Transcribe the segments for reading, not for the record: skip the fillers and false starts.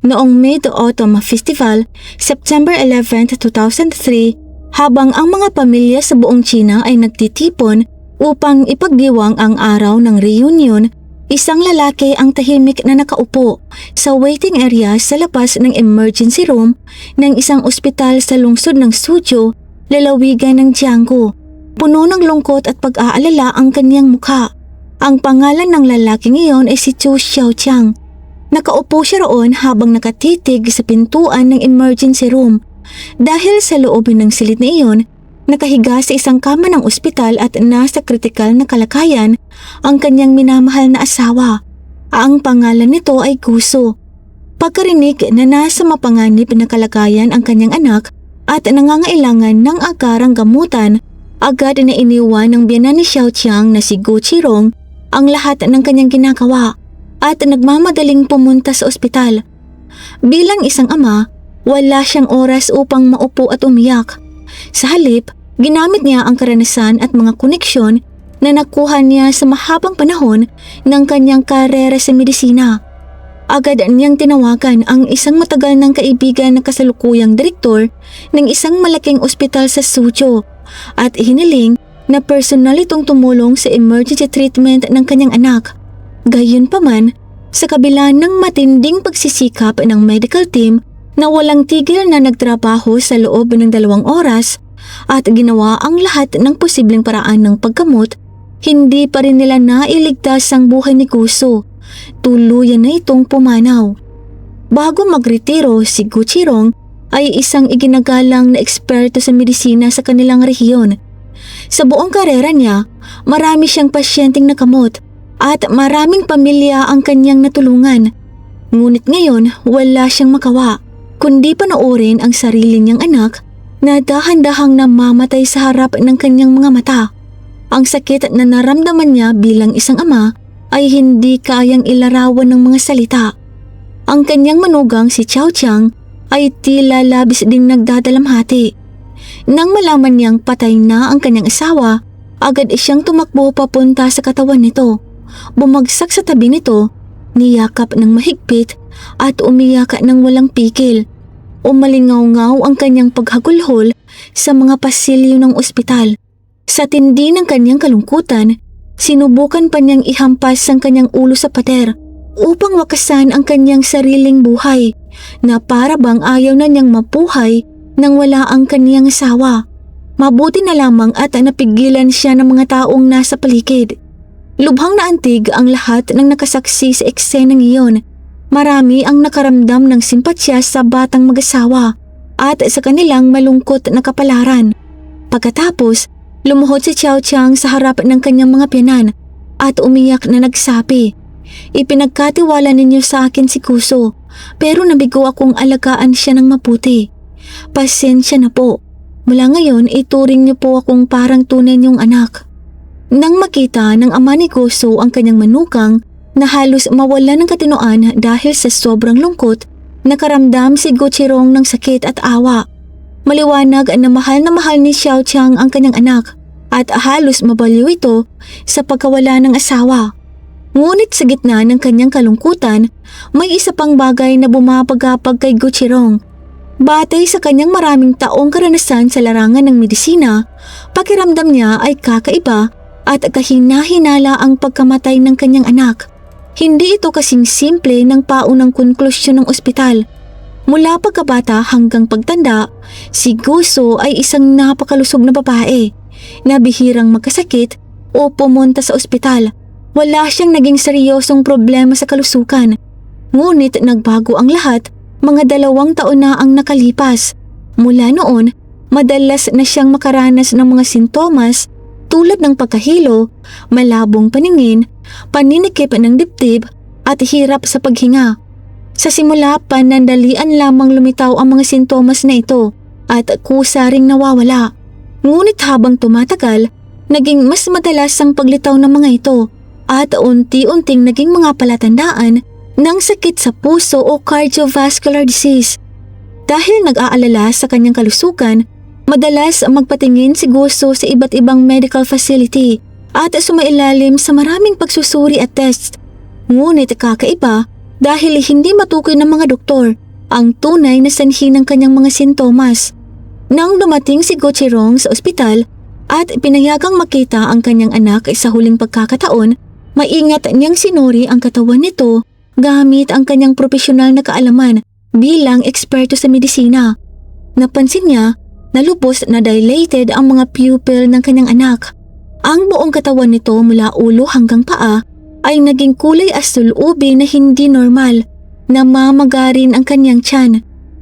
noong Mid-Autumn Festival, September 11, 2003, habang ang mga pamilya sa buong China ay nagtitipon upang ipagdiwang ang araw ng reunion, isang lalaki ang tahimik na nakaupo sa waiting area sa labas ng emergency room ng isang ospital sa lungsod ng Suzhou, lalawigan ng Jiangsu. Puno ng lungkot at pag-aalala ang kanyang mukha. Ang pangalan ng lalaking iyon ay si Chu Xiaoqiang. Nakaupo siya roon habang nakatitig sa pintuan ng emergency room. Dahil sa loob ng silid na iyon, nakahiga sa isang kama ng ospital at nasa kritikal na kalagayan ang kanyang minamahal na asawa. Ang pangalan nito ay Guso. Pagkarinig na nasa mapanganib na kalagayan ang kanyang anak at nangangailangan ng agarang gamutan, agad na iniwan ng biyenan ni Xiaoqiang na si Gu Qirong ang lahat ng kanyang ginagawa at nagmamadaling pumunta sa ospital. Bilang isang ama, wala siyang oras upang maupo at umiyak. Sa halip, ginamit niya ang karanasan at mga koneksyon na nakuha niya sa mahabang panahon ng kanyang karera sa medisina. Agad niyang tinawagan ang isang matagal ng kaibigan na kasalukuyang direktor ng isang malaking ospital sa Suzhou at hiniling na personal itong tumulong sa emergency treatment ng kanyang anak. Gayunpaman, sa kabila ng matinding pagsisikap ng medical team na walang tigil na nagtrabaho sa loob ng 2 oras at ginawa ang lahat ng posibleng paraan ng paggamot, hindi pa rin nila nailigtas ang buhay ni Guso. Tuluyan na itong pumanaw. Bago magretiro, si Gu Qirong ay isang iginagalang na eksperto sa medisina sa kanilang rehiyon. Sa buong karera niya, marami siyang pasyenteng nakamot at maraming pamilya ang kanyang natulungan. Ngunit ngayon, wala siyang makawa, kundi panoorin ang sarili niyang anak na dahan-dahang namamatay sa harap ng kanyang mga mata. Ang sakit na naramdaman niya bilang isang ama ay hindi kayang ilarawan ng mga salita. Ang kanyang manugang si Xiaoqiang ay tila labis ding nagdadalamhati. Nang malaman niyang patay na ang kanyang asawa, agad siyang tumakbo papunta sa katawan nito. Bumagsak sa tabi nito, niyakap ng mahigpit at umiyak ng walang pigil. Umalingaw-ngaw ang kanyang paghagulhol sa mga pasilyo ng ospital. Sa tindi ng kanyang kalungkutan, sinubukan pa niyang ihampas ang kanyang ulo sa pader upang wakasan ang kanyang sariling buhay na para bang ayaw na niyang mabuhay nang wala ang kanyang asawa. Mabuti na lamang at napigilan siya ng mga taong nasa paligid. Lubhang naantig ang lahat ng nakasaksi sa eksenang iyon. Marami ang nakaramdam ng simpatsya sa batang mag-asawa at sa kanilang malungkot na kapalaran. Pagkatapos, lumuhod si Xiaoqiang sa harap ng kanyang mga biyenan at umiyak na nagsabi, "Ipinagkatiwala ninyo sa akin si Guso, pero nabigo akong alagaan siya ng mabuti. Pasensya na po. Mula ngayon, ituring niyo po akong parang tunay niyong anak." Nang makita ng ama ni Guso ang kanyang manugang na halos mawala ng katinoan dahil sa sobrang lungkot, nakaramdam si Gu Qirong ng sakit at awa. Maliwanag na mahal ni Xiaoqiang ang kanyang anak at halos mabaliw ito sa pagkawala ng asawa. Ngunit sa gitna ng kanyang kalungkutan, may isa pang bagay na bumabagabag kay Gu Qirong. Batay sa kanyang maraming taong karanasan sa larangan ng medisina, pakiramdam niya ay kakaiba at kahina-hinala ang pagkamatay ng kanyang anak. Hindi ito kasing simple ng paunang konklusyon ng ospital. Mula pagkabata hanggang pagtanda, si Guso ay isang napakalusog na babae na bihirang magkasakit o pumunta sa ospital. Wala siyang naging seryosong problema sa kalusugan. Ngunit nagbago ang lahat mga 2 taon na ang nakalipas. Mula noon, madalas na siyang makaranas ng mga sintomas tulad ng pagkahilo, malabong paningin, paninikip ng dibdib at hirap sa paghinga. Sa simula, panandalian lamang lumitaw ang mga sintomas na ito at kusa ring nawawala. Ngunit habang tumatagal, naging mas madalas ang paglitaw ng mga ito at unti-unting naging mga palatandaan ng sakit sa puso o cardiovascular disease. Dahil nag-aalala sa kanyang kalusugan, madalas magpatingin si Guso sa iba't ibang medical facility at sumailalim sa maraming pagsusuri at tests. Ngunit kakaiba, dahil hindi matukoy ng mga doktor ang tunay na sanhi ng kanyang mga sintomas. Nang dumating si Gochirong sa ospital at pinayagang makita ang kanyang anak sa huling pagkakataon, maingat niyang sinuri ang katawan nito gamit ang kanyang propesyonal na kaalaman bilang eksperto sa medisina. Napansin niya na lubos na dilated ang mga pupil ng kanyang anak. Ang buong katawan nito mula ulo hanggang paa ay naging kulay asul ube na hindi normal. Namamagarin ang kanyang tiyan.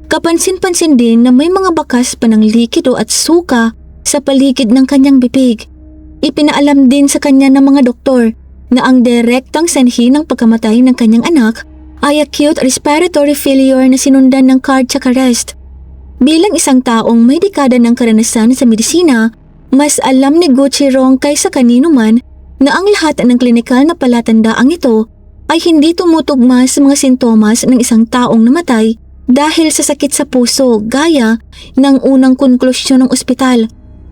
Kapansin-pansin din na may mga bakas pa ng likido at suka sa paligid ng kanyang bibig. Ipinaalam din sa kanya ng mga doktor na ang direktang sanhi ng pagkamatay ng kanyang anak ay acute respiratory failure na sinundan ng cardiac arrest. Bilang isang taong may dekada ng karanasan sa medisina, mas alam ni Gochirong kaysa kanino man na ang lahat ng klinikal na palatandaang ito ay hindi tumutugma sa mga sintomas ng isang taong namatay dahil sa sakit sa puso gaya ng unang konklusyon ng ospital.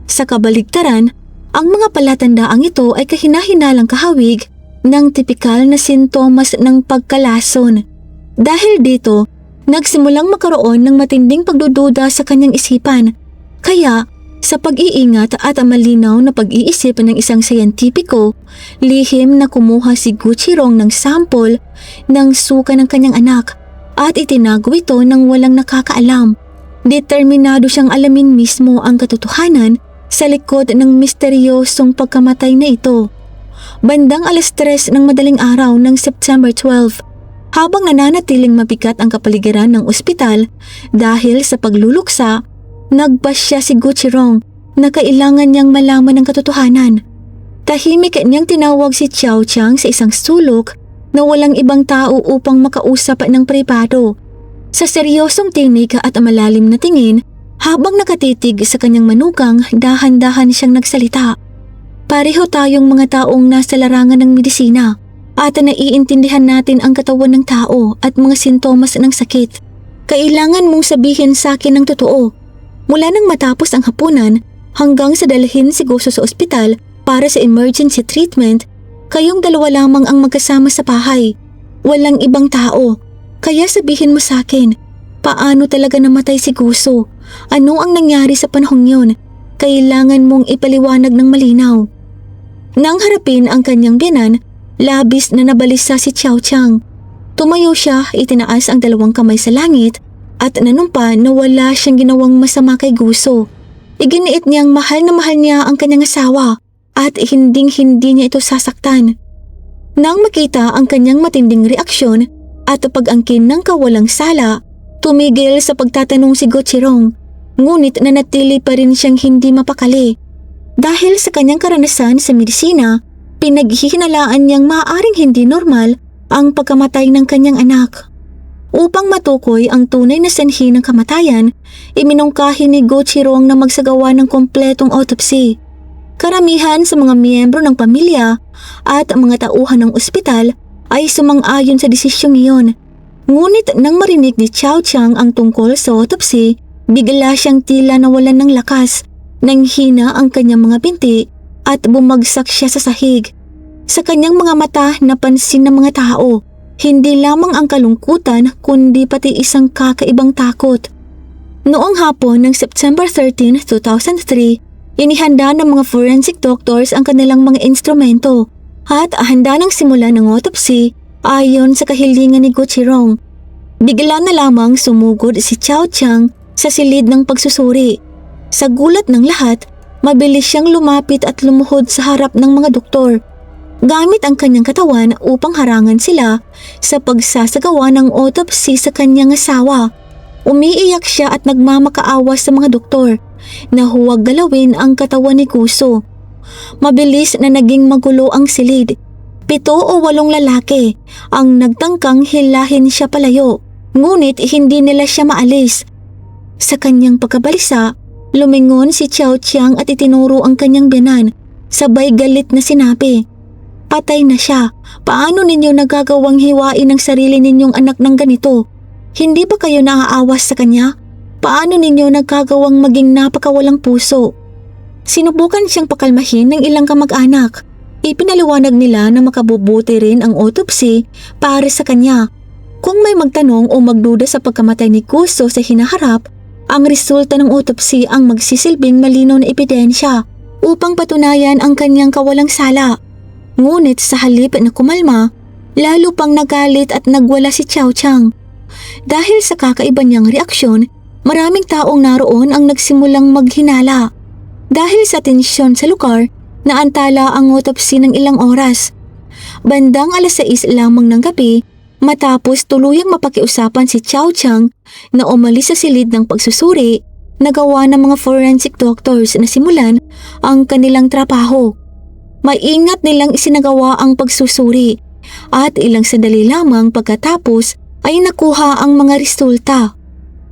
Sa kabaligtaran, ang mga palatandaang ito ay kahinahinalang kahawig ng tipikal na sintomas ng pagkalason. Dahil dito, nagsimulang magkaroon ng matinding pagdududa sa kanyang isipan. Kaya, sa pag-iingat at malinaw na pag-iisip ng isang siyentipiko, lihim na kumuha si Gochirong ng sample ng suka ng kanyang anak at itinago ito ng walang nakakaalam. Determinado siyang alamin mismo ang katotohanan sa likod ng misteryosong pagkamatay na ito. Bandang 3:00 ng madaling araw ng September 12, habang nananatiling mabigat ang kapaligiran ng ospital dahil sa pagluluksa, nagpasya si Gochirong na kailangan niyang malaman ang katotohanan. Tahimik niyang tinawag si Chiao Chang sa isang sulok na walang ibang tao upang makausap ng pribado. Sa seryosong tinig at malalim na tingin, habang nakatitig sa kanyang manugang, dahan-dahan siyang nagsalita. Pareho tayong mga taong nasa larangan ng medisina at naiintindihan natin ang katawan ng tao at mga sintomas ng sakit. Kailangan mong sabihin sa akin ng totoo. Mula nang matapos ang hapunan hanggang sa dalhin si Goso sa ospital para sa emergency treatment, kayong dalawa lamang ang magkasama sa bahay. Walang ibang tao. Kaya sabihin mo sa akin, paano talaga namatay si Goso? Ano ang nangyari sa panahong yun? Kailangan mong ipaliwanag ng malinaw. Nang harapin ang kanyang biyanan, labis na nabalisa si Chiao Chang. Tumayo siya, itinaas ang dalawang kamay sa langit at nanumpa na wala siyang ginawang masama kay Goso. Iginiit niyang mahal na mahal niya ang kanyang asawa at hinding-hindi niya ito sasaktan. Nang makita ang kanyang matinding reaksyon at pag-angkin ng kawalang sala, tumigil sa pagtatanong si Gochirong, ngunit nanatili pa rin siyang hindi mapakali. Dahil sa kanyang karanasan sa medisina, pinaghihinalaan niyang maaaring hindi normal ang pagkamatay ng kanyang anak. Upang matukoy ang tunay na sanhi ng kamatayan, iminungkahi ni Gochirong na magsagawa ng kompletong autopsy. Karamihan sa mga miyembro ng pamilya at mga tauhan ng ospital ay sumang-ayon sa desisyong iyon. Ngunit nang marinig ni Chiao Chang ang tungkol sa autopsy, bigla siyang tila nawalan ng lakas, nang hina ang kanyang mga binti at bumagsak siya sa sahig. Sa kanyang mga mata napansin ng mga tao, hindi lamang ang kalungkutan kundi pati isang kakaibang takot. Noong hapon ng September 13, 2003, inihanda ng mga forensic doctors ang kanilang mga instrumento at handa ng simula ng autopsy ayon sa kahilingan ni Gochirong. Bigla na lamang sumugod si Chiao Chang sa silid ng pagsusuri. Sa gulat ng lahat, mabilis siyang lumapit at lumuhod sa harap ng mga doktor, gamit ang kanyang katawan upang harangan sila sa pagsasagawa ng autopsy sa kanyang asawa. Umiiyak siya at nagmamakaawa sa mga doktor na huwag galawin ang katawan ni Goso. Mabilis na naging magulo ang silid. 7 o 8 lalaki ang nagtangkang hilahin siya palayo, ngunit hindi nila siya maalis. Sa kanyang pagkabalisa, lumingon si Chiao Chang at itinuro ang kanyang biyanan. Sabay galit na sinabi, "Patay na siya. Paano ninyo nagagawang hiwain ang sarili ninyong anak ng ganito? Hindi ba kayo naaawas sa kanya? Paano ninyo nagkagawang maging napakawalang puso?" Sinubukan siyang pakalmahin ng ilang kamag-anak. Ipinaliwanag nila na makabubuti rin ang autopsy para sa kanya. Kung may magtanong o magduda sa pagkamatay ni Guso sa hinaharap, ang resulta ng autopsy ang magsisilbing malinaw na ebidensya upang patunayan ang kanyang kawalang sala. Ngunit sa halip na kumalma, lalo pang nagalit at nagwala si Chow Chang. Dahil sa kakaiba niyang reaksyon, maraming taong naroon ang nagsimulang maghinala. Dahil sa tensyon sa lugar, naantala ang autopsy ng ilang oras. Bandang 6:00 lamang ng gabi, matapos tuluyang mapakiusapan si Chow Chang na umalis sa silid ng pagsusuri, nagawa ng mga forensic doctors na simulan ang kanilang trabaho. Maingat nilang isinagawa ang pagsusuri at ilang sandali lamang pagkatapos ay nakuha ang mga resulta.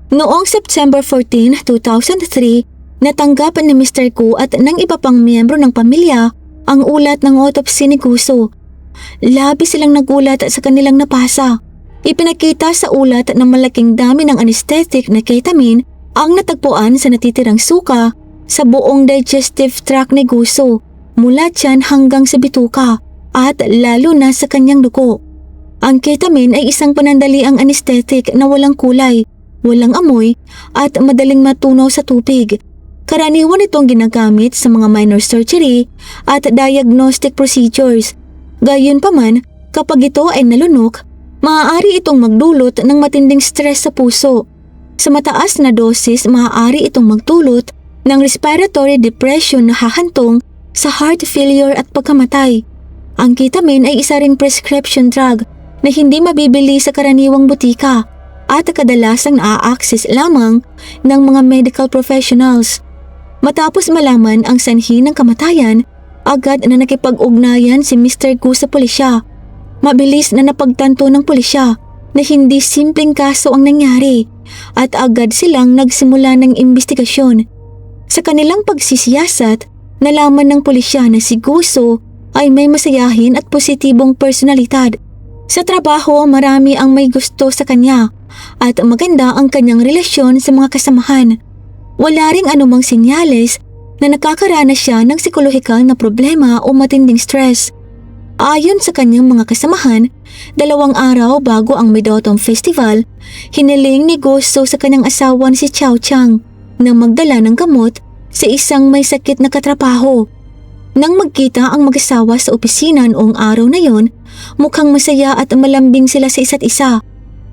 Noong September 14, 2003, natanggap ni Mr. Gu at ng iba pang miyembro ng pamilya ang ulat ng autopsy ni Guso. Labis silang nagulat sa kanilang napasa. Ipinakita sa ulat na malaking dami ng anesthetic na ketamine ang natagpuan sa natitirang suka sa buong digestive tract ni Guso, mula tiyan hanggang sa bituka at lalo na sa kanyang dugo. Ang ketamine ay isang panandaliang anesthetic na walang kulay, walang amoy at madaling matunaw sa tubig. Karaniwan itong ginagamit sa mga minor surgery at diagnostic procedures. Gayunpaman, kapag ito ay nalunok, maaari itong magdulot ng matinding stress sa puso. Sa mataas na dosis, maaari itong magdulot ng respiratory depression na hahantong sa heart failure at pagkamatay. Ang ketamine ay isa ring prescription drug na hindi mabibili sa karaniwang butika at kadalasang naa-access lamang ng mga medical professionals. Matapos malaman ang sanhi ng kamatayan, agad na nakipag-ugnayan si Mr. Gu sa pulisya. Mabilis na napagtanto ng pulisya na hindi simpleng kaso ang nangyari at agad silang nagsimula ng imbestigasyon. Sa kanilang pagsisiyasat, nalaman ng pulisya na si Guso ay may masayahin at positibong personalidad. Sa trabaho, marami ang may gusto sa kanya at maganda ang kanyang relasyon sa mga kasamahan. Wala ring anumang senyales na nakakaranas siya ng psikolohikal na problema o matinding stress. Ayon sa kanyang mga kasamahan, 2 araw bago ang Mid-Autumn Festival, hiniling ni Guso sa kanyang asawa si Chow Chang na magdala ng gamot sa isang may sakit na katrabaho. Nang magkita ang mag-asawa sa opisina noong araw na yon, mukhang masaya at malambing sila sa isa't isa.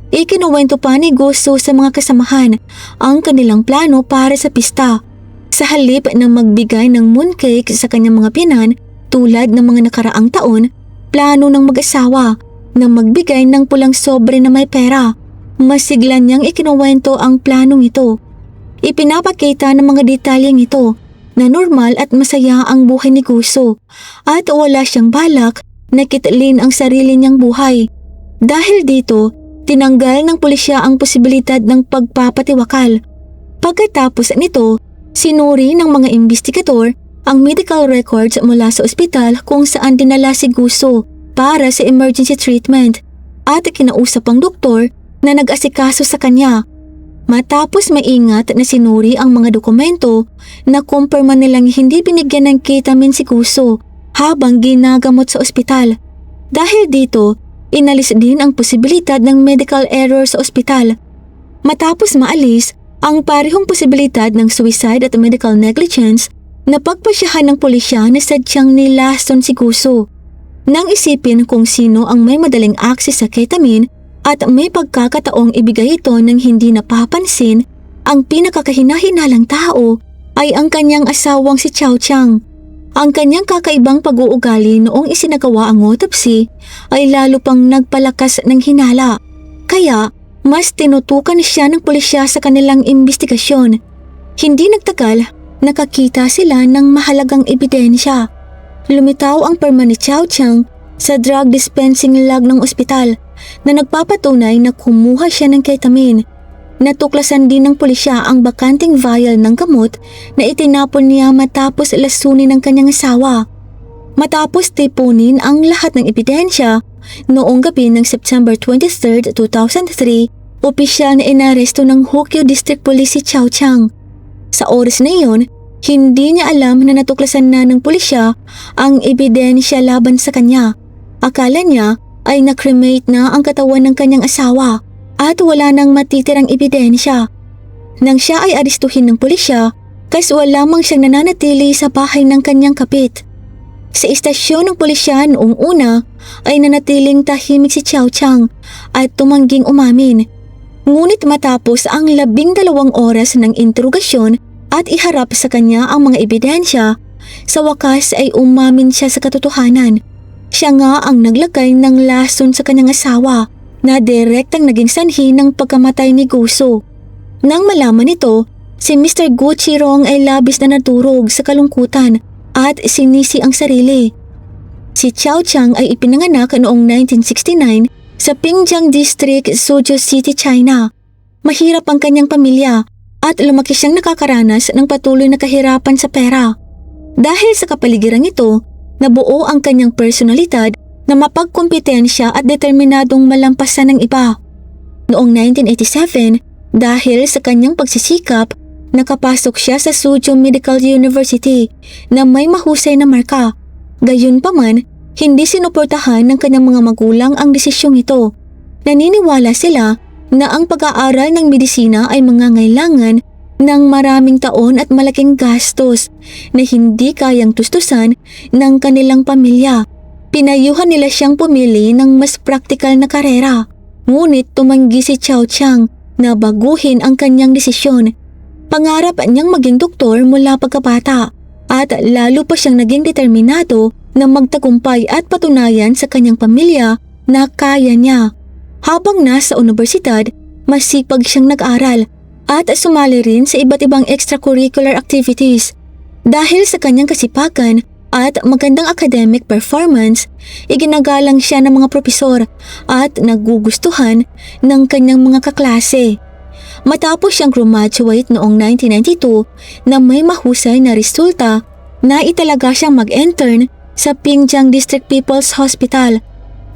Ikinuwento pa ni Guso sa mga kasamahan ang kanilang plano para sa pista. Sa halip na magbigay ng mooncake sa kanyang mga biyanan tulad ng mga nakaraang taon, plano ng mag-asawa na magbigay ng pulang sobre na may pera. Masigla niyang ikinuwento ang planong ito. Ipinapakita ng mga detalyeng ito na normal at masaya ang buhay ni Guso at wala siyang balak na kitlin ang sarili niyang buhay. Dahil dito, tinanggal ng pulisya ang posibilidad ng pagpapatiwakal. Pagkatapos nito, sinuri ng mga investigador ang medical records mula sa ospital kung saan dinala si Guso para sa emergency treatment at kinausap ang doktor na nag-asikaso sa kanya. Matapos maingat na sinuri ang mga dokumento, nakumpirma nilang hindi binigyan ng ketamine si Guso habang ginagamot sa ospital. Dahil dito, inalis din ang posibilidad ng medical error sa ospital. Matapos maalis ang parehong posibilidad ng suicide at medical negligence, napagpasyahan ng pulisya na sadyang nilason si Guso. Nang isipin kung sino ang may madaling access sa ketamine at may pagkakataong ibigay ito ng hindi napapansin, ang pinakakahina-hinalang tao ay ang kanyang asawang si Chow Chang. Ang kanyang kakaibang pag-uugali noong isinagawa ang autopsy ay lalo pang nagpalakas ng hinala. Kaya, mas tinutukan siya ng pulisya sa kanilang imbestigasyon. Hindi nagtagal, nakakita sila ng mahalagang ebidensya. Lumitaw ang pirma ni Chow Chang sa drug dispensing log ng ospital na nagpapatunay na kumuha siya ng ketamine. Natuklasan din ng pulisya ang bakanting vial ng gamot na itinapon niya matapos lasunin ng kanyang asawa. Matapos tipunin ang lahat ng ebidensya, noong gabi ng September 23, 2003, opisyal na inaresto ng Hokyo District Police si Chow Chang. Sa oras na iyon, hindi niya alam na natuklasan na ng pulisya ang ebidensya laban sa kanya. Akala niya ay na-cremate na ang katawan ng kanyang asawa at wala nang matitirang ebidensya. Nang siya ay aristuhin ng pulisya, kaswal lamang siyang nananatili sa bahay ng kanyang kapit. Sa istasyon ng pulisya noong una ay nanatiling tahimik si Chow Chang at tumangging umamin. Ngunit matapos ang 12 oras ng interogasyon at iharap sa kanya ang mga ebidensya, sa wakas ay umamin siya sa katotohanan. Siya nga ang naglagay ng lason sa kanyang asawa na direktang naging sanhi ng pagkamatay ni Guso. Nang malaman nito, si Mr. Gu Chirong ay labis na nadurog sa kalungkutan at sinisi ang sarili. Si Chow Chang ay ipinanganak noong 1969 sa Pingjiang District, Suzhou City, China. Mahirap ang kanyang pamilya at lumaki siyang nakakaranas ng patuloy na kahirapan sa pera. Dahil sa kapaligirang ito, nabuo ang kanyang personalidad na mapagkompetensya at determinadong malampasan ng iba. Noong 1987, dahil sa kanyang pagsisikap, nakapasok siya sa Suzhou Medical University na may mahusay na marka. Gayunpaman, hindi sinuportahan ng kanyang mga magulang ang desisyong ito. Naniniwala sila na ang pag-aaral ng medisina ay mangangailangan ng maraming taon at malaking gastos na hindi kayang tustusan ng kanilang pamilya. Pinayuhan nila siyang pumili ng mas praktikal na karera. Ngunit tumanggi si Chow Chang na baguhin ang kanyang desisyon. Pangarap niyang maging doktor mula pagkabata at lalo pa siyang naging determinado na magtagumpay at patunayan sa kanyang pamilya na kaya niya. Habang nasa universidad, masipag siyang nag-aral at sumali rin sa iba't ibang extracurricular activities. Dahil sa kanyang kasipagan at magandang academic performance, iginagalang siya ng mga propesor at nagugustuhan ng kanyang mga kaklase. Matapos siyang graduate noong 1992 na may mahusay na resulta, naitalaga siyang mag-intern sa Pingjiang District People's Hospital.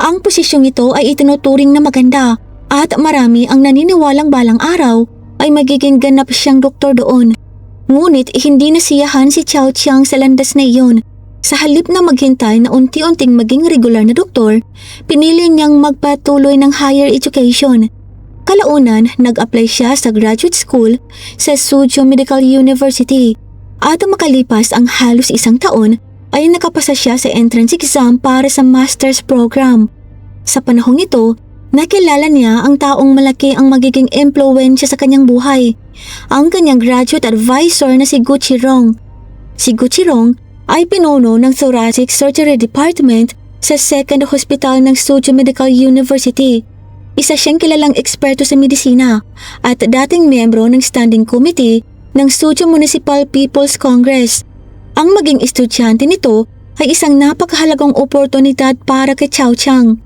Ang posisyong ito ay itinuturing na maganda at marami ang naniniwalang balang araw ay magiging ganap siyang doktor doon. Ngunit hindi nasiyahan si Chow Chang sa landas na iyon. Sa halip na maghintay na unti-unting maging regular na doktor, pinili niyang magpatuloy ng higher education. Kalaunan, nag-apply siya sa graduate school sa Suzhou Medical University at makalipas ang halos 1 taon ay nakapasa siya sa entrance exam para sa master's program. Sa panahong ito, nakilala niya ang taong malaki ang magiging impluwensya sa kanyang buhay, ang kanyang graduate advisor na si Gu Chirong. Si Gu Chirong ay pinuno ng Thoracic Surgery Department sa Second Hospital ng Suzhou Medical University. Isa siyang kilalang eksperto sa medisina at dating miyembro ng Standing Committee ng Suzhou Municipal People's Congress. Ang maging estudyante nito ay isang napakahalagang oportunidad para kay Chow Chang.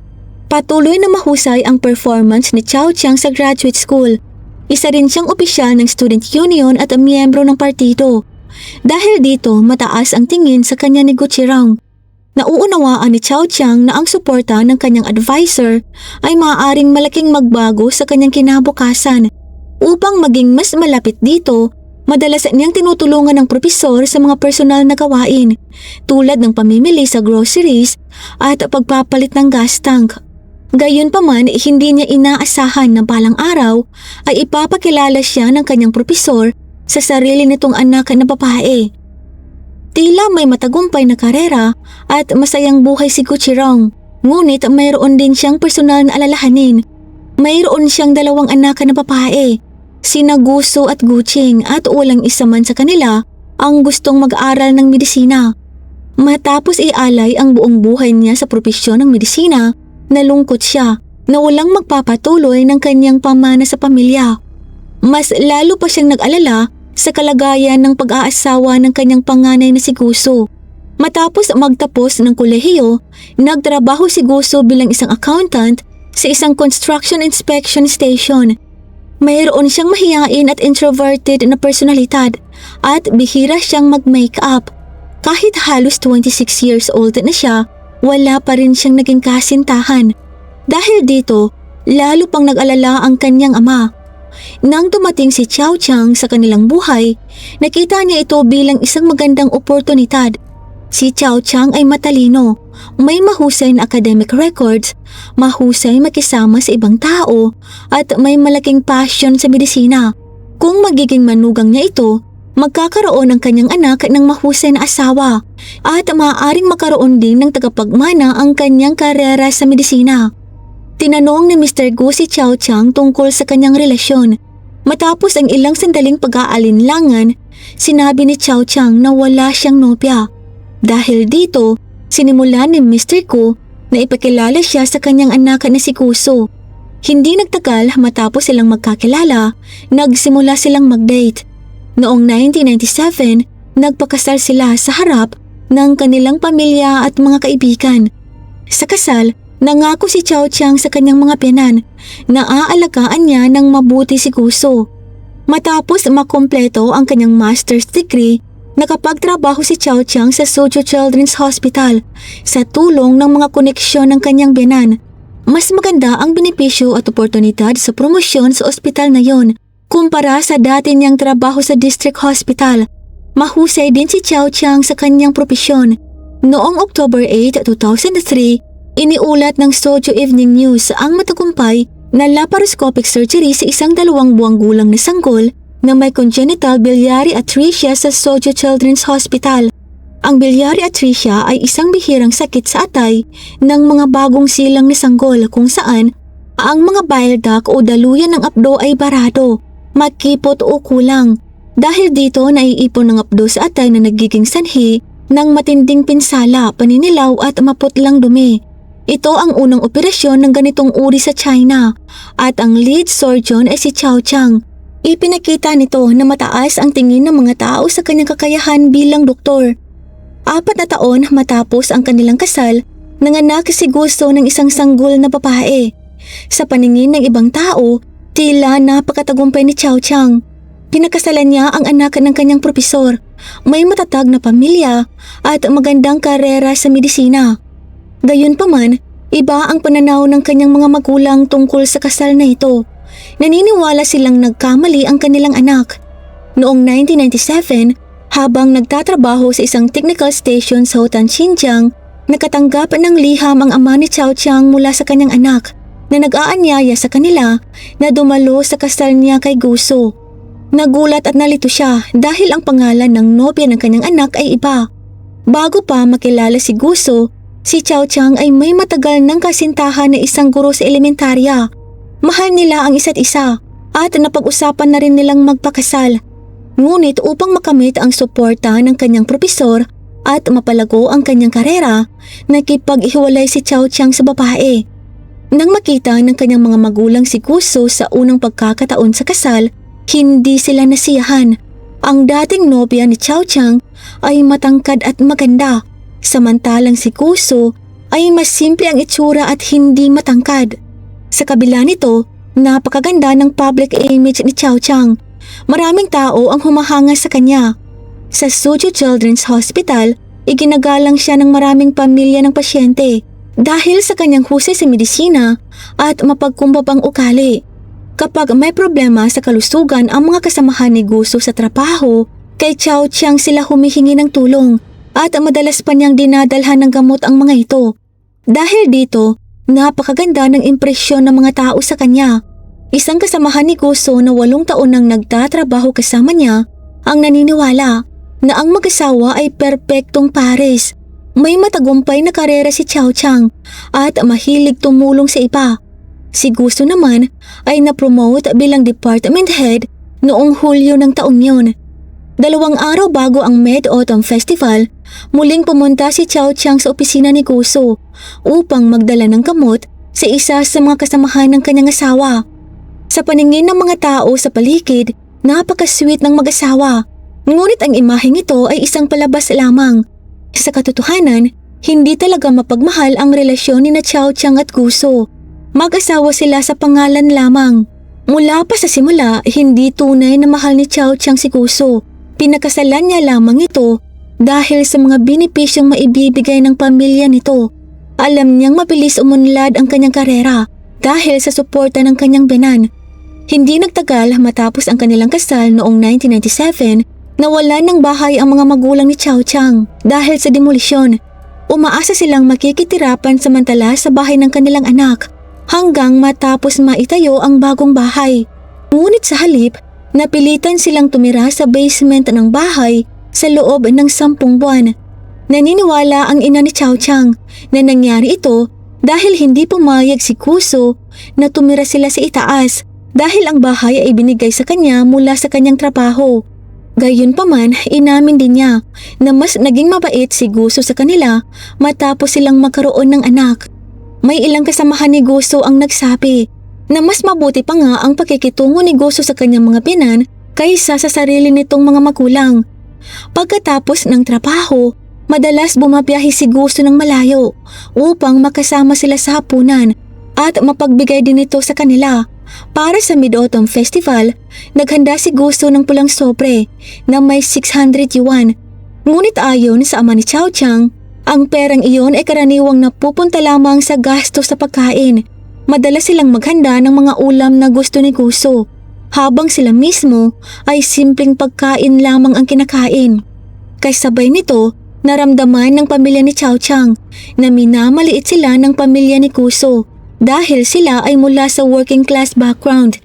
Patuloy na mahusay ang performance ni Chow Chang sa graduate school. Isa rin siyang opisyal ng student union at miyembro ng partido. Dahil dito, mataas ang tingin sa kanya ni Gu Chirong. Nauunawaan ni Chow Chang na ang suporta ng kanyang advisor ay maaaring malaking magbago sa kanyang kinabukasan. Upang maging mas malapit dito, madalas niyang tinutulungan ng propesor sa mga personal na gawain tulad ng pamimili sa groceries at pagpapalit ng gas tank. Gayunpaman, hindi niya inaasahan na balang araw ay ipapakilala siya ng kanyang propesor sa sarili nitong anak na babae. Tila may matagumpay na karera at masayang buhay si Gu Chirong, ngunit mayroon din siyang personal na alalahanin. Mayroon siyang 2 anak na babae, sina Guso at Guching, at walang isa man sa kanila ang gustong mag-aral ng medisina. Matapos ialay ang buong buhay niya sa propesyon ng medisina, nalungkot siya na walang magpapatuloy ng kanyang pamana sa pamilya. Mas lalo pa siyang nag-alala sa kalagayan ng pag-aasawa ng kanyang panganay na si Guso. Matapos magtapos ng kolehiyo, nagtrabaho si Guso bilang isang accountant sa isang construction inspection station. Mayroon siyang mahiyain at introverted na personalidad at bihira siyang mag-makeup. Kahit halos 26 years old na siya, wala pa rin siyang naging kasintahan. Dahil dito, lalo pang nag-alala ang kanyang ama. Nang dumating si Chow Chang sa kanilang buhay, nakita niya ito bilang isang magandang oportunidad. Si Chow Chang ay matalino, may mahusay na academic records mahusay makisama sa ibang tao at may malaking passion sa medisina. Kung magiging manugang niya ito, magkakaroon ang kanyang anak ng mahusay na asawa at maaaring makaroon din ng tagapagmana ang kanyang karera sa medisina. Tinanong ni Mr. Gu si Chow Chang tungkol sa kanyang relasyon. Matapos ang ilang sandaling pag-aalinlangan, sinabi ni Chow Chang na wala siyang nobya. Dahil dito, sinimulan ni Mr. Gu na ipakilala siya sa kanyang anak na si Kuso. Hindi nagtagal matapos silang magkakilala, nagsimula silang mag-date. Noong 1997, nagpakasal sila sa harap ng kanilang pamilya at mga kaibigan. Sa kasal, nangako si Chow Chang sa kanyang mga biyanan na aalagaan niya ng mabuti si Kuso. Matapos makumpleto ang kanyang master's degree, nakapagtrabaho si Chow Chang sa Suzhou Children's Hospital sa tulong ng mga koneksyon ng kanyang biyanan. Mas maganda ang benepisyo at oportunidad sa promosyon sa ospital na yon kumpara sa dati niyang trabaho sa district hospital. Mahusay din si Chow Chang sa kanyang propesyon. Noong October 8, 2003, iniulat ng Suzhou Evening News ang matagumpay na laparoscopic surgery sa isang 2 buwang gulang na sanggol na may congenital biliary atresia sa Suzhou Children's Hospital. Ang biliary atresia ay isang bihirang sakit sa atay ng mga bagong silang na sanggol kung saan ang mga bile duct o daluyan ng apdo ay barado, makipot o kulang. Dahil dito naiipon ng apdo sa atay na nagiging sanhi ng matinding pinsala, paninilaw at maputlang dumi. Ito ang unang operasyon ng ganitong uri sa China at ang lead surgeon ay si Chow Chang. Ipinakita nito na mataas ang tingin ng mga tao sa kanyang kakayahan bilang doktor. 4 na taon matapos ang kanilang kasal, nanganak si Gusto ng isang sanggol na babae. Sa paningin ng ibang tao, tila napakatagumpay ni Chow Chang. Pinakasalan niya ang anak ng kanyang propesor, may matatag na pamilya at magandang karera sa medisina. Gayunpaman, iba ang pananaw ng kanyang mga magulang tungkol sa kasal na ito. Naniniwala silang nagkamali ang kanilang anak. Noong 1997, habang nagtatrabaho sa isang technical station sa Hotan, Xinjiang, nakatanggap ng liham ang ama ni Chow Chang mula sa kanyang anak na nag-aanyaya sa kanila na dumalo sa kasal niya kay Guso. Nagulat at nalito siya dahil ang pangalan ng nobya ng kanyang anak ay iba. Bago pa makilala si Guso, si Chow Chang ay may matagal ng kasintahan na isang guro sa elementarya. Mahal nila ang isa't isa at napag-usapan na rin nilang magpakasal. Ngunit upang makamit ang suporta ng kanyang propesor at mapalago ang kanyang karera, nakipag-ihiwalay si Chow Chang sa babae. Nang makita ng kanyang mga magulang si Guso sa unang pagkakataon sa kasal, hindi sila nasiyahan. Ang dating nobya ni Chow Chang ay matangkad at maganda, samantalang si Guso ay mas simple ang itsura at hindi matangkad. Sa kabila nito, napakaganda ng public image ni Chow Chang. Maraming tao ang humahanga sa kanya. Sa Suzhou Children's Hospital, iginagalang siya ng maraming pamilya ng pasyente dahil sa kanyang husay sa medisina at mapagkumbabang ugali. Kapag may problema sa kalusugan ang mga kasamahan ni Guso sa trabaho, kay Chow Chang sila humihingi ng tulong at madalas pa niyang dinadalhan ng gamot ang mga ito. Dahil dito, napakaganda ng impresyon ng mga tao sa kanya. Isang kasamahan ni Guso na 8 taon nang nagtatrabaho kasama niya ang naniniwala na ang mag-asawa ay perpektong pares. May matagumpay na karera si Chow Chang at mahilig tumulong sa iba. Si Guso naman ay na-promote bilang department head noong Hulyo ng taong yun. 2 araw bago ang Mid-Autumn Festival, muling pumunta si Chow Chang sa opisina ni Guso upang magdala ng gamot sa isa sa mga kasamahan ng kanyang asawa. Sa paningin ng mga tao sa paligid, napaka-sweet ng mag-asawa. Ngunit ang imaheng ito ay isang palabas lamang. Sa katotohanan, hindi talaga mapagmahal ang relasyon ni na Chow Chang at Guso. Mag-asawa sila sa pangalan lamang. Mula pa sa simula, hindi tunay na mahal ni Chow Chang si Guso. Pinakasalan niya lamang ito dahil sa mga benepisyong maibibigay ng pamilya nito. Alam niyang mabilis umunlad ang kanyang karera dahil sa suporta ng kanyang biyanan. Hindi nagtagal matapos ang kanilang kasal noong 1997, nawalan ng bahay ang mga magulang ni Chow Chang dahil sa demolisyon. Umaasa silang makikitirapan samantala sa bahay ng kanilang anak hanggang matapos maitayo ang bagong bahay. Ngunit sa halip, napilitan silang tumira sa basement ng bahay sa loob ng 10 buwan. Naniniwala ang ina ni Chow Chang na nangyari ito dahil hindi pumayag si Kuso na tumira sila sa itaas dahil ang bahay ay binigay sa kanya mula sa kanyang trabaho. Gayunpaman, inamin din niya na mas naging mabait si Guso sa kanila matapos silang magkaroon ng anak. May ilang kasamahan ni Guso ang nagsabi na mas mabuti pa nga ang pakikitungo ni Guso sa kanyang mga binan kaysa sa sarili nitong mga magulang. Pagkatapos ng trabaho, madalas bumabiyahe si Guso ng malayo upang makasama sila sa hapunan at mapagbigay din ito sa kanila. Para sa Mid-Autumn Festival, naghanda si Guso ng pulang sobre na may 600 yuan. Ngunit ayon sa ama ni Chow Chang, ang perang iyon ay karaniwang napupunta lamang sa gasto sa pagkain. Madalas silang maghanda ng mga ulam na gusto ni Guso, habang sila mismo ay simpleng pagkain lamang ang kinakain. Kasabay nito, naramdaman ng pamilya ni Chow Chang na minamaliit sila ng pamilya ni Guso dahil sila ay mula sa working class background.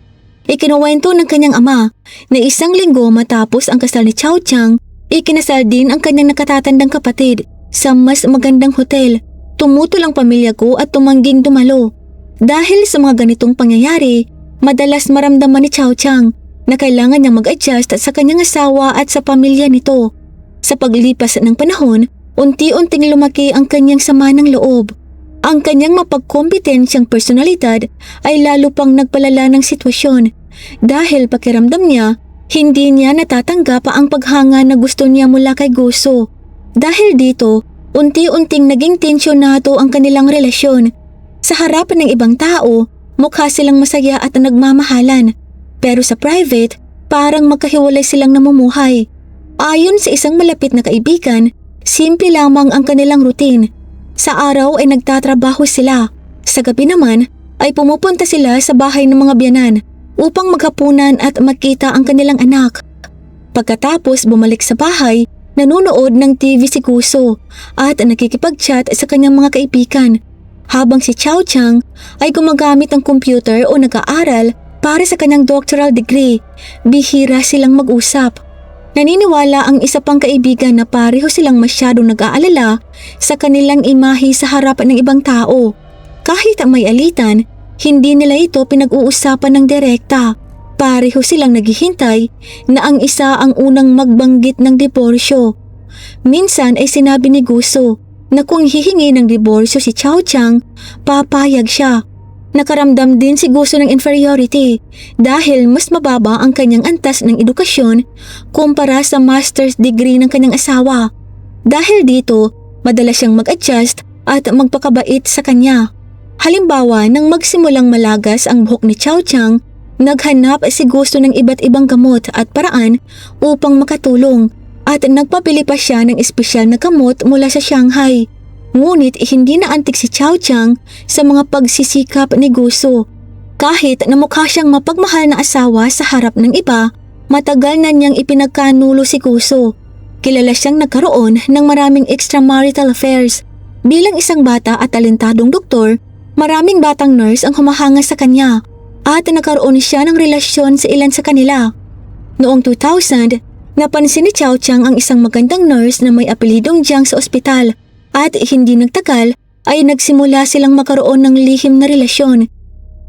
Ikinuwento ng kanyang ama na 1 linggo matapos ang kasal ni Chow Chang, ikinasal din ang kanyang nakatatandang kapatid sa mas magandang hotel. Tumutol ang pamilya ko at tumangging dumalo. Dahil sa mga ganitong pangyayari, madalas maramdaman ni Chow Chang na kailangan niyang mag-adjust sa kanyang asawa at sa pamilya nito. Sa paglipas ng panahon, unti-unting lumaki ang kanyang sama ng loob. Ang kanyang mapagkompetensyang personalidad ay lalo pang nagpalala ng sitwasyon dahil pakiramdam niya, hindi niya natatanggap ang paghanga na gusto niya mula kay Guso. Dahil dito, unti-unting naging tensyonado ang kanilang relasyon. Sa harapan ng ibang tao, mukha silang masaya at nagmamahalan. Pero sa private, parang magkahiwalay silang namumuhay. Ayon sa isang malapit na kaibigan, simple lamang ang kanilang routine. Sa araw ay nagtatrabaho sila. Sa gabi naman ay pumupunta sila sa bahay ng mga biyanan upang maghapunan at magkita ang kanilang anak. Pagkatapos bumalik sa bahay, nanonood ng TV si Guso at nakikipag-chat sa kanyang mga kaibigan. Habang si Chow Chang ay gumagamit ng computer o nag-aaral para sa kanyang doctoral degree, bihira silang mag-usap. Naniniwala ang isa pang kaibigan na pareho silang masyadong nag-aalala sa kanilang imahe sa harapan ng ibang tao. Kahit ang may alitan, hindi nila ito pinag-uusapan ng direkta. Pareho silang naghihintay na ang isa ang unang magbanggit ng diborsyo. Minsan ay sinabi ni Guso na kung hihingi ng diborsyo si Chow Chang, papayag siya. Nakaramdam din si Guso ng inferiority dahil mas mababa ang kanyang antas ng edukasyon kumpara sa master's degree ng kanyang asawa. Dahil dito, madalas siyang mag-adjust at magpakabait sa kanya. Halimbawa, nang magsimulang malagas ang buhok ni Chow Chang, naghanap si Guso ng iba't ibang gamot at paraan upang makatulong at nagpabili pa siya ng espesyal na gamot mula sa Shanghai. Ngunit hindi naantig si Chow Chang sa mga pagsisikap ni Guso. Kahit na mukha siyang mapagmahal na asawa sa harap ng iba, matagal na niyang ipinagkanulo si Guso. Kilala siyang nagkaroon ng maraming extramarital affairs. Bilang isang bata at talentadong doktor, maraming batang nurse ang humahanga sa kanya at nagkaroon siya ng relasyon sa ilan sa kanila. Noong 2000, napansin ni Chow Chang ang isang magandang nurse na may apelidong Jiang sa ospital. At hindi nagtagal ay nagsimula silang magkaroon ng lihim na relasyon.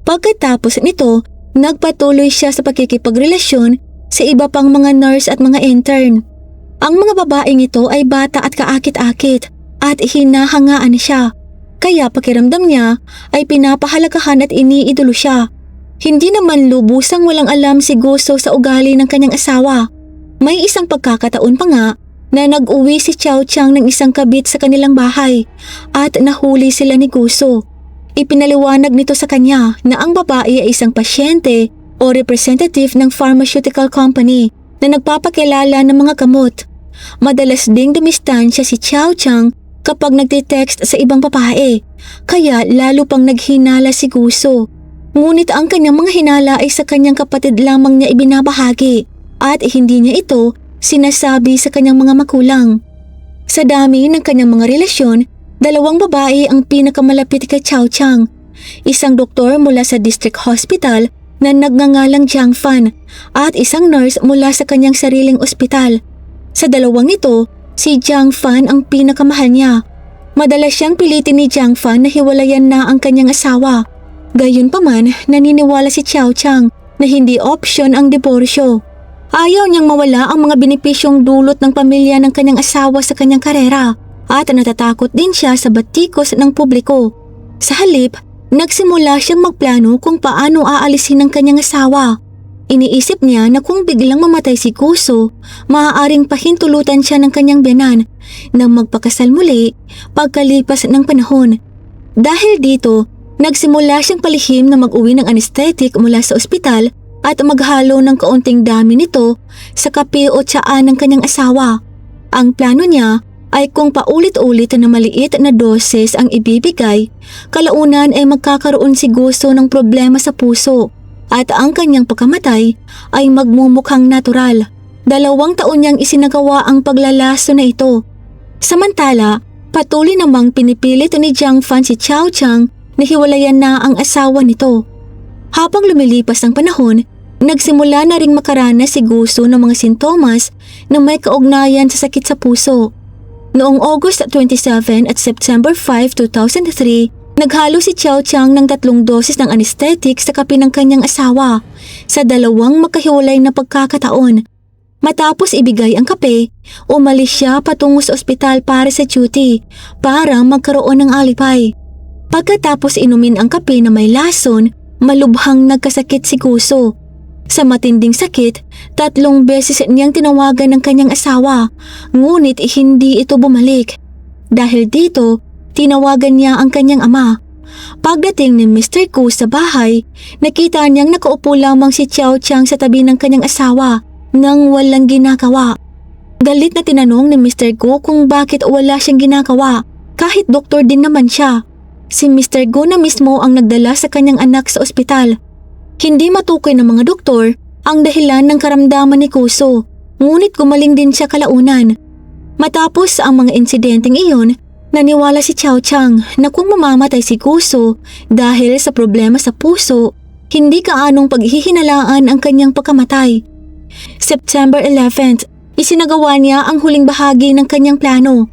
Pagkatapos nito, nagpatuloy siya sa pakikipagrelasyon sa iba pang mga nurse at mga intern. Ang mga babaeng ito ay bata at kaakit-akit at hinahangaan siya. Kaya pakiramdam niya ay pinapahalagahan at iniidolo siya. Hindi naman lubusang walang alam si Guso sa ugali ng kanyang asawa. May isang pagkakataon pa nga na nag-uwi si Chow Chang ng isang kabit sa kanilang bahay at nahuli sila ni Guso. Ipinaliwanag nito sa kanya na ang babae ay isang pasyente o representative ng pharmaceutical company na nagpapakilala ng mga gamot. Madalas ding dumistansya si Chow Chang kapag nagte-text sa ibang babae, kaya lalo pang naghinala si Guso. Ngunit ang kanyang mga hinala ay sa kanyang kapatid lamang niya ibinabahagi at hindi niya ito sinasabi sa kanyang mga magulang. Sa dami ng kanyang mga relasyon, Dalawang babae ang pinakamalapit kay Chow Chang. Isang doktor mula sa district hospital na nagngangalang Jiang Fan at isang nurse mula sa kanyang sariling ospital. Sa dalawang ito, si Jiang Fan ang pinakamahal niya. Madalas siyang pilitin ni Jiang Fan na hiwalayan na ang kanyang asawa. Gayunpaman, naniniwala si Chow Chang na hindi opsyon ang diborsyo. Ayaw niyang mawala ang mga benepisyong dulot ng pamilya ng kanyang asawa sa kanyang karera at natatakot din siya sa batikos ng publiko. Sa halip, nagsimula siyang magplano kung paano aalisin ang kanyang asawa. Iniisip niya na kung biglang mamatay si Kuso, maaaring pahintulutan siya ng kanyang biyanan na magpakasal muli pagkalipas ng panahon. Dahil dito, nagsimula siyang palihim na mag-uwi ng anesthetic mula sa ospital at maghalo ng kaunting dami nito sa kape o tsaa ng kanyang asawa. Ang plano niya ay kung paulit-ulit na maliit na doses ang ibibigay, kalaunan ay magkakaroon si Gusto ng problema sa puso at ang kanyang pagkamatay ay magmumukhang natural. 2 taon niyang isinagawa ang paglalaso na ito. Samantala, patuloy namang pinipilit ni Jiang Fan si Chow Chang na hiwalayan na ang asawa nito. Habang lumilipas ang panahon, nagsimula na ring makaranas si Gusto ng mga sintomas na may kaugnayan sa sakit sa puso. Noong August 27 at September 5, 2003, naghalo si Chow Chang ng 3 dosis ng anesthetic sa kape ng kanyang asawa sa 2 magkahiwalay na pagkakataon. Matapos ibigay ang kape, umalis siya patungo sa ospital para sa duty para magkaroon ng alipay. Pagkatapos inumin ang kape na may lason, malubhang nagkasakit si Gusto. Sa matinding sakit, 3 beses niyang tinawagan ng kanyang asawa, ngunit hindi ito bumalik. Dahil dito, tinawagan niya ang kanyang ama. Pagdating ni Mr. Gu sa bahay, nakita niyang nakaupo lamang si Chow Chang sa tabi ng kanyang asawa nang walang ginagawa. Galit na tinanong ni Mr. Gu kung bakit wala siyang ginagawa, kahit doktor din naman siya. Si Mr. Gu na mismo ang nagdala sa kanyang anak sa ospital. Hindi matukoy ng mga doktor ang dahilan ng karamdaman ni Kuso, ngunit gumaling din siya kalaunan. Matapos ang mga insidenteng iyon, naniwala si Chow Chang na kung mamamatay si Kuso dahil sa problema sa puso, hindi kaanong paghihinalaan ang kanyang pagkamatay. September 11, isinagawa niya ang huling bahagi ng kanyang plano.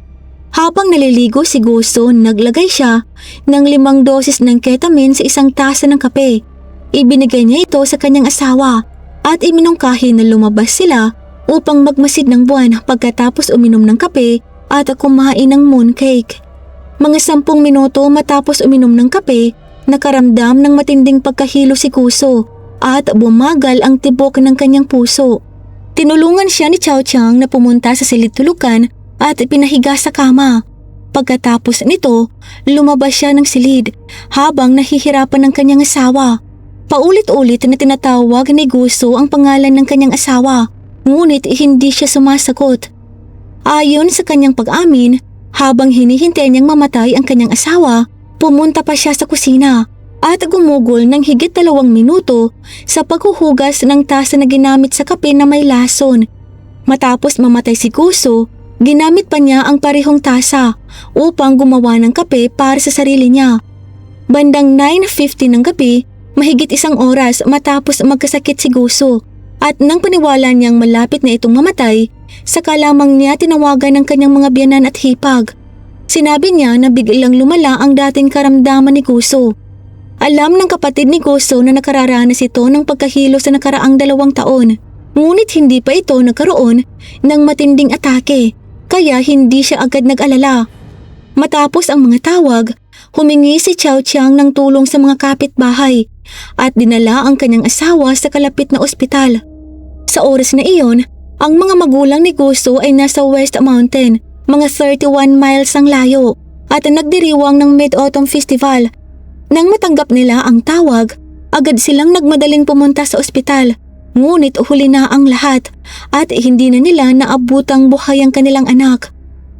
Habang naliligo si Gusto, naglagay siya ng 5 dosis ng ketamine sa isang tasa ng kape. Ibinigay niya ito sa kanyang asawa at iminungkahi na lumabas sila upang magmasid ng buwan pagkatapos uminom ng kape at kumain ng mooncake. Mga 10 minuto matapos uminom ng kape, nakaramdam ng matinding pagkahilo si Kuso at bumagal ang tibok ng kanyang puso. Tinulungan siya ni Chow Chang na pumunta sa silid tulukan at pinahiga sa kama. Pagkatapos nito, lumabas siya ng silid habang nahihirapan ng kanyang asawa. Paulit-ulit na tinatawag ni Gusto ang pangalan ng kanyang asawa, ngunit hindi siya sumasagot. Ayon sa kanyang pag-amin, habang hinihintay niyang mamatay ang kanyang asawa, pumunta pa siya sa kusina at gumugol ng higit 2 minuto sa paghuhugas ng tasa na ginamit sa kape na may lason. Matapos mamatay si Gusto, ginamit pa niya ang parehong tasa upang gumawa ng kape para sa sarili niya. Bandang 9:50 ng gabi, mahigit 1 oras matapos magkasakit si Gusto at nang paniwala niyang malapit na itong mamatay, saka lamang niya tinawagan ng kanyang mga biyanan at hipag. Sinabi niya na biglang lumala ang dating karamdaman ni Gusto. Alam ng kapatid ni Gusto na nakararanas ito ng pagkahilo sa nakaraang 2 taon, ngunit hindi pa ito nagkaroon ng matinding atake, kaya hindi siya agad nag-alala. Matapos ang mga tawag, humingi si Chow Chang ng tulong sa mga kapitbahay at dinala ang kanyang asawa sa kalapit na ospital. Sa oras na iyon, ang mga magulang ni Gusto ay nasa West Mountain, mga 31 miles ang layo, at nagdiriwang ng Mid-Autumn Festival. Nang matanggap nila ang tawag, agad silang nagmadaling pumunta sa ospital, ngunit huli na ang lahat at hindi na nila naabutang buhay ang kanilang anak.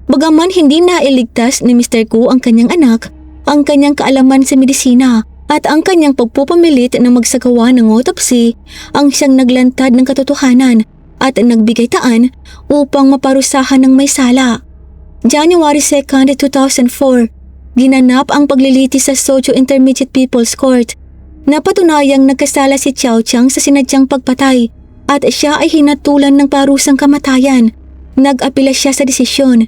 Bagaman hindi nailigtas ni Mr. Gu ang kanyang anak, ang kanyang kaalaman sa medisina at ang kanyang pagpupamilit na magsagawa ng autopsy ang siyang naglantad ng katotohanan at nagbigay taan upang maparusahan ng may sala. January 2, 2004, ginanap ang paglilitis sa Sojo Intermediate People's Court. Napatunayang nagkasala si Chow Chang sa sinadyang pagpatay at siya ay hinatulan ng parusang kamatayan. Nag-apila siya sa desisyon.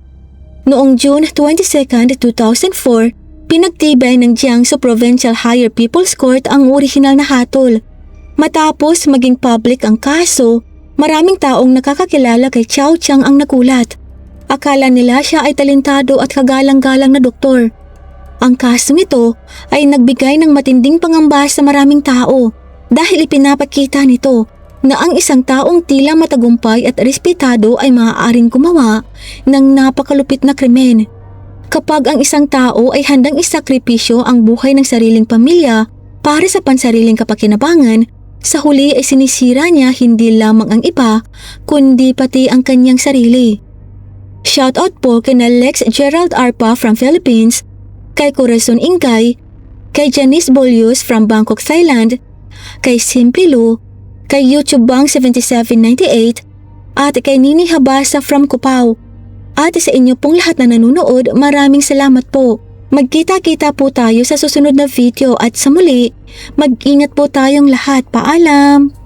Noong June 22, 2004, pinagtibay ng Jiangsu Provincial Higher People's Court ang orihinal na hatol. Matapos maging public ang kaso, maraming taong nakakakilala kay Chow Chang ang nagulat. Akala nila siya ay talentado at kagalang-galang na doktor. Ang kasong ito ay nagbigay ng matinding pangamba sa maraming tao dahil ipinapakita nito na ang isang taong tila matagumpay at respetado ay maaaring gumawa ng napakalupit na krimen. Kapag ang isang tao ay handang isakripisyo ang buhay ng sariling pamilya para sa pansariling kapakinabangan, sa huli ay sinisira niya hindi lamang ang iba kundi pati ang kanyang sarili. Shoutout po kay Lex Gerald Arpa from Philippines, kay Corazon Ingay, kay Janice Bolius from Bangkok, Thailand, kay Simply Lu, kay YouTube Bang 7798, at kay Nini Habasa from Cupao. At sa inyo pong lahat na nanonood, maraming salamat po. Magkita-kita po tayo sa susunod na video at sa muli, mag-ingat po tayong lahat. Paalam!